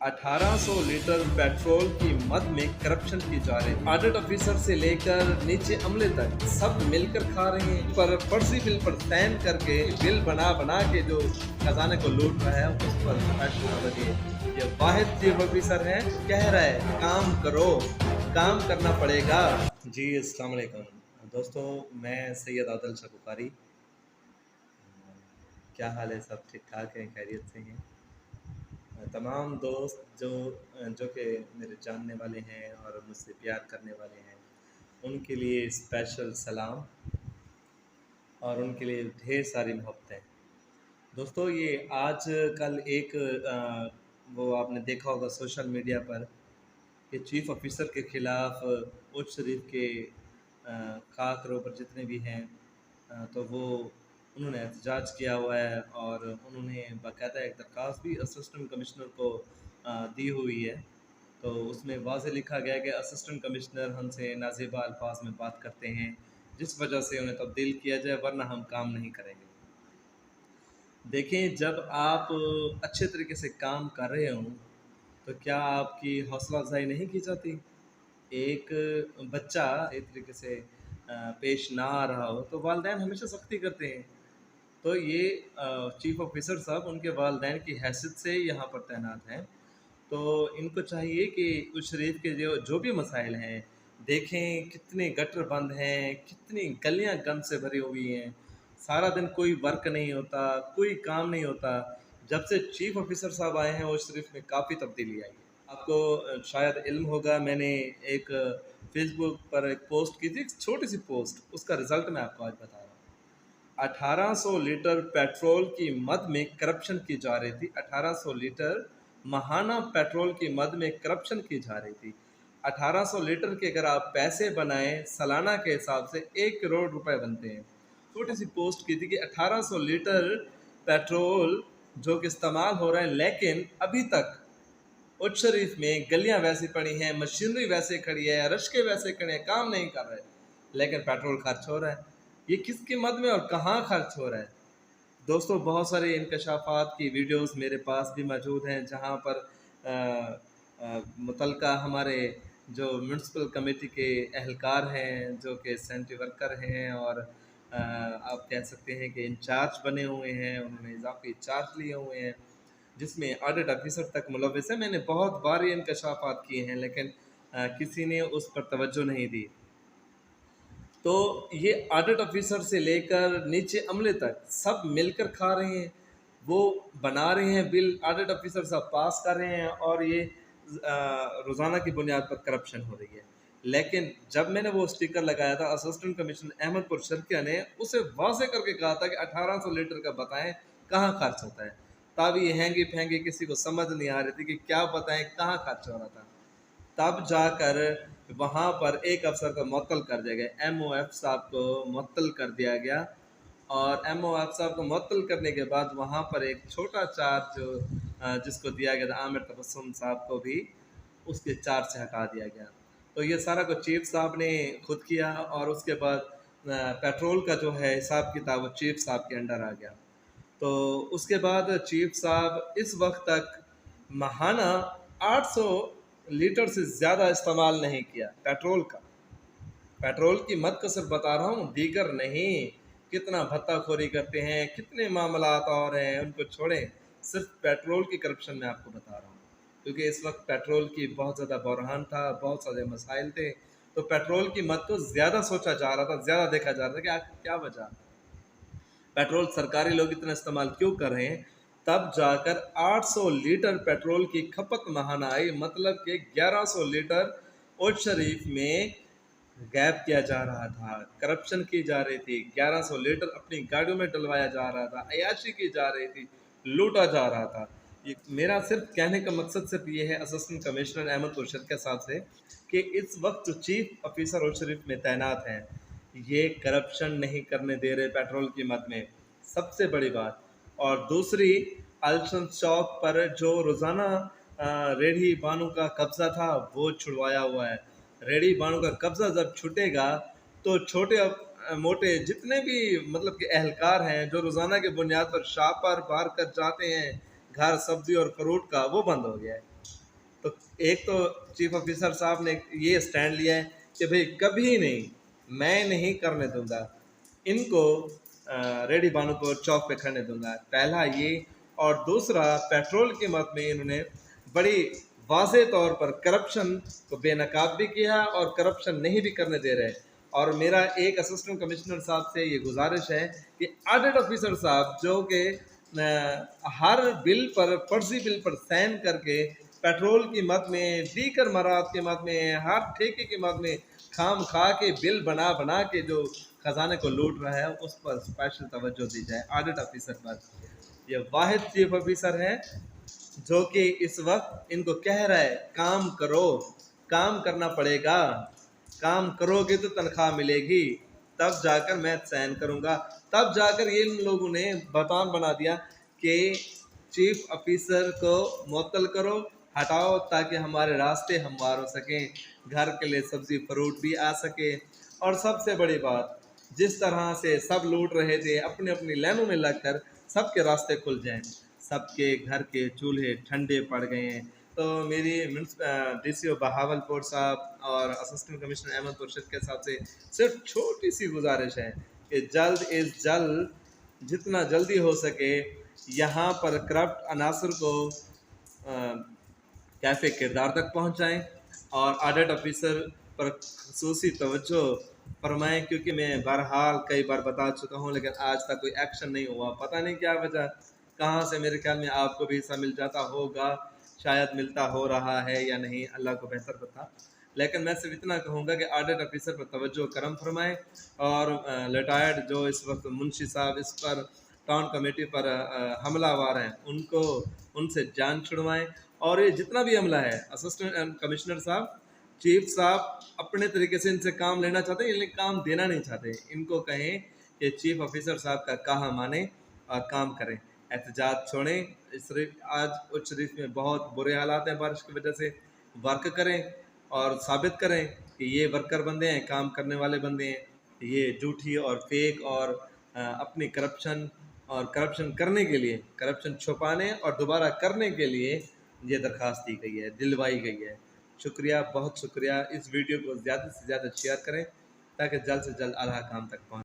1800 litre petrol की मद में करप्शन की जा रही है। ऑडिट ऑफिसर से लेकर नीचे अमले तक सब मिलकर खा रहे हैं। पर फर्जी बिल पर साइन करके बिल बना बना के जो खजाने को लूट रहा है उस पर फैसला लगे। ये वाहिद चीफ ऑफिसर है, कह रहा है काम करो, काम करना पड़ेगा। जी अस्सलाम वालेकुम दोस्तों, मैं सैयद आदिल शाह बुखारी। क्या हाल है? सब ठीक ठाक है, खैरियत से हैं? तमाम दोस्त जो कि मेरे जानने वाले हैं और मुझसे प्यार करने वाले हैं, उनके लिए स्पेशल सलाम और उनके लिए ढेर सारी मोहब्बतें। दोस्तों, ये आज कल एक वो आपने देखा होगा सोशल मीडिया पर कि चीफ ऑफिसर के ख़िलाफ़ उच्च शरीफ के खाक रोबर जितने भी हैं, तो वो उन्होंने एहतजाज किया हुआ है और उन्होंने बाकायदा एक दरख्वास्त भी असिस्टेंट कमिश्नर को दी हुई है। तो उसमें वाज़ेह लिखा गया है कि असिस्टेंट कमिश्नर हमसे नाज़ेबा अल्फाज में बात करते हैं, जिस वजह से उन्हें तब्दील किया जाए, वरना हम काम नहीं करेंगे। देखें, जब आप अच्छे तरीके से काम कर रहे हों तो क्या आपकी हौसला अफ़ज़ाई नहीं की जाती? एक बच्चा एक तरीके से पेश ना आ रहा हो तो वालिदैन हमेशा सख्ती करते हैं। तो ये चीफ ऑफिसर साहब उनके वालिदैन की हैसियत से यहाँ पर तैनात हैं। तो इनको चाहिए कि उस शरीफ के जो जो भी मसाइल हैं, देखें कितने गटर बंद हैं, कितनी गलियाँ गंद से भरी हुई हैं। सारा दिन कोई वर्क नहीं होता, कोई काम नहीं होता। जब से चीफ ऑफिसर साहब आए हैं उस शरीफ में काफ़ी तब्दीली आई है। आपको शायद इल्म होगा, मैंने एक फ़ेसबुक पर एक पोस्ट की थी, एक छोटी-सी पोस्ट, उसका रिज़ल्ट मैं आपको आज बता रहा हूँ। 1800 लीटर पेट्रोल की मद में करप्शन की जा रही थी। 1800 लीटर माहाना पेट्रोल की मद में करप्शन की जा रही थी। 1800 लीटर के अगर आप पैसे बनाएँ सालाना के हिसाब से 1 करोड़ रुपए बनते हैं। छोटी-सी पोस्ट की थी कि 1800 लीटर पेट्रोल जो कि इस्तेमाल हो रहा है, लेकिन अभी तक उच्च शरीफ में गलियां वैसी पड़ी हैं, मशीनरी वैसे खड़ी है, रश्के वैसे खड़े हैं, काम नहीं कर रहे, लेकिन पेट्रोल खर्च हो रहा है। ये किसकी मद में और कहाँ खर्च हो रहा है? दोस्तों, बहुत सारे इंकशाफात की वीडियोस मेरे पास भी मौजूद हैं, जहाँ पर मुतलका हमारे जो म्यूनसिपल कमेटी के एहलकार हैं, जो कि सैनिटरी वर्कर हैं और आप कह सकते हैं कि इंचार्ज बने हुए हैं, उन्होंने इजाफी चार्ज लिए हुए हैं, जिसमें ऑडिट ऑफिसर तक मुलव्वस है। मैंने बहुत बार ये इंकशाफात किए हैं, लेकिन किसी ने उस पर तवज्जो नहीं दी। तो ये ऑडिट ऑफिसर से लेकर नीचे अमले तक सब मिलकर खा रहे हैं। वो बना रहे हैं बिल, ऑडिट ऑफिसर साहब पास कर रहे हैं और ये रोज़ाना की बुनियाद पर करप्शन हो रही है। लेकिन जब मैंने वो स्टिकर लगाया था, असिस्टेंट कमिश्नर अहमदपुर शर्किया ने उसे वाज़ेह करके कहा था कि 1800 लीटर का बताएँ कहाँ खर्च होता है। तब ये हैंगी-फैंगी किसी को समझ नहीं आ रही थी कि क्या बताएँ, कहाँ खर्च हो रहा था। तब जाकर वहाँ पर एक अफ़सर को मुअत्तल कर दिया गया, एमओएफ साहब को मुअत्तल कर दिया गया और एमओएफ साहब को मुअत्तल करने के बाद वहाँ पर एक छोटा चार्ज जिसको दिया गया था आमिर तबस्सुम साहब को भी उसके चार्ज से हटा दिया गया। तो ये सारा कुछ चीफ साहब ने खुद किया और उसके बाद पेट्रोल का जो है हिसाब किताब वो चीफ साहब के अंडर आ गया। तो उसके बाद चीफ साहब इस वक्त तक माहाना 800 लीटर से ज़्यादा इस्तेमाल नहीं किया पेट्रोल का। पेट्रोल की मद का सिर्फ बता रहा हूँ, दीगर नहीं। कितना भत्ताखोरी करते हैं, कितने मामलात और हैं, उनको छोड़ें। सिर्फ पेट्रोल की करप्शन मैं आपको बता रहा हूँ, क्योंकि इस वक्त पेट्रोल की बहुत ज़्यादा बहरान था, बहुत सारे मसाइल थे। तो पेट्रोल की मद को ज़्यादा सोचा जा रहा था, ज़्यादा देखा जा रहा था कि आखिर क्या वजह, पेट्रोल सरकारी लोग इतना इस्तेमाल क्यों कर रहे हैं। तब जाकर 800 लीटर पेट्रोल की खपत माहाना आई, मतलब कि 1100 लीटर उच्च शरीफ में गैप किया जा रहा था, करप्शन की जा रही थी, 1100 लीटर अपनी गाड़ियों में डलवाया जा रहा था, अय्याशी की जा रही थी, लूटा जा रहा था। ये मेरा सिर्फ कहने का मकसद सिर्फ ये है असिस्टेंट कमिश्नर अहमद खुर्शीद के साहब से कि इस वक्त जो चीफ ऑफिसर उच्च शरीफ में तैनात हैं, ये करप्शन नहीं करने दे रहे पेट्रोल की मद में, सबसे बड़ी बात। और दूसरी, अल्सन चौक पर जो रोज़ाना रेढ़ी बानू का कब्ज़ा था वो छुड़वाया हुआ है। रेढ़ी बानू का कब्ज़ा जब छूटेगा तो छोटे मोटे जितने भी मतलब कि एहलकार हैं जो रोज़ाना की बुनियाद पर शाह पर बार कर जाते हैं घर सब्ज़ी और फ्रूट का, वो बंद हो गया है। तो एक तो चीफ ऑफिसर साहब ने ये स्टैंड लिया है कि भाई कभी नहीं, मैं नहीं करने दूंगा इनको रेडी बानुपुर चौक पे खड़ने दूंगा। पहला ये, और दूसरा पेट्रोल की कीमत में इन्होंने बड़ी वाज़े तौर पर करप्शन को बेनकाब भी किया और करप्शन नहीं भी करने दे रहे। और मेरा एक असिस्टेंट कमिश्नर साहब से ये गुजारिश है कि ऑडिट ऑफिसर साहब जो कि हर बिल पर, फर्जी बिल पर साइन करके पेट्रोल की मद में, दीगर मराद की मद में, हर ठेके की मद में खाम खा के बिल बना बना के जो खजाने को लूट रहा है, उस पर स्पेशल तवज्जो दी जाए। ऑडिट ऑफिसर पर ये वाहिद चीफ ऑफिसर है जो कि इस वक्त इनको कह रहा है काम करो, काम करना पड़ेगा, काम करोगे तो तनख्वाह मिलेगी, तब जाकर मैं साइन करूंगा। तब जाकर ये इन लोगों ने बयान बना दिया कि चीफ ऑफिसर को मुअत्तल करो, हटाओ, ताकि हमारे रास्ते हमवार हो सकें, घर के लिए सब्जी फ्रूट भी आ सके। और सबसे बड़ी बात, जिस तरह से सब लूट रहे थे, अपनी अपनी लाइनों में लगकर सबके रास्ते खुल जाएं, सबके घर के चूल्हे ठंडे पड़ गए हैं। तो मेरी DCO बहावलपुर साहब और असिस्टेंट कमिश्नर अहमदपुर के साहब से सिर्फ छोटी सी गुजारिश है कि जल्द इज़ जल्द, जितना जल्दी हो सके, यहाँ पर करप्ट अनासर को कैफ़े किरदार तक पहुँचाएँ और ऑडिट ऑफिसर पर खसूसी तवज्जो फरमाएँ, क्योंकि मैं बहरहाल कई बार बता चुका हूँ लेकिन आज तक कोई एक्शन नहीं हुआ। पता नहीं क्या वजह, कहाँ से। मेरे ख्याल में आपको भी हिस्सा मिल जाता होगा, शायद मिलता हो रहा है या नहीं, अल्लाह को बेहतर पता। लेकिन मैं सिर्फ इतना कहूँगा कि ऑडिट ऑफिसर पर तवज्जो करम फरमाएँ और रिटायर्ड जो इस वक्त मुंशी साहब इस पर टाउन कमेटी पर हमलावर हैं, उनको उनसे जान छुड़वाएँ। और ये जितना भी अमला है, असिस्टेंट कमिश्नर साहब, चीफ साहब अपने तरीके से इनसे काम लेना चाहते हैं, लेकिन काम देना नहीं चाहते। इनको कहें कि चीफ ऑफिसर साहब का कहा माने और काम करें, एहतजाज छोड़ें। इस आज उच्च शरीफ में बहुत बुरे हालात हैं बारिश की वजह से। वर्क करें और साबित करें कि ये वर्कर बंदे हैं, काम करने वाले बंदे हैं। ये झूठी और फेक और अपनी करप्शन करने के लिए, करप्शन छुपाने और दोबारा करने के लिए ये दरख्वास्त दी गई है, दिलवाई गई है। शुक्रिया, बहुत शुक्रिया। इस वीडियो को ज़्यादा से ज़्यादा शेयर करें ताकि जल्द से जल्द आला काम तक पहुँचे।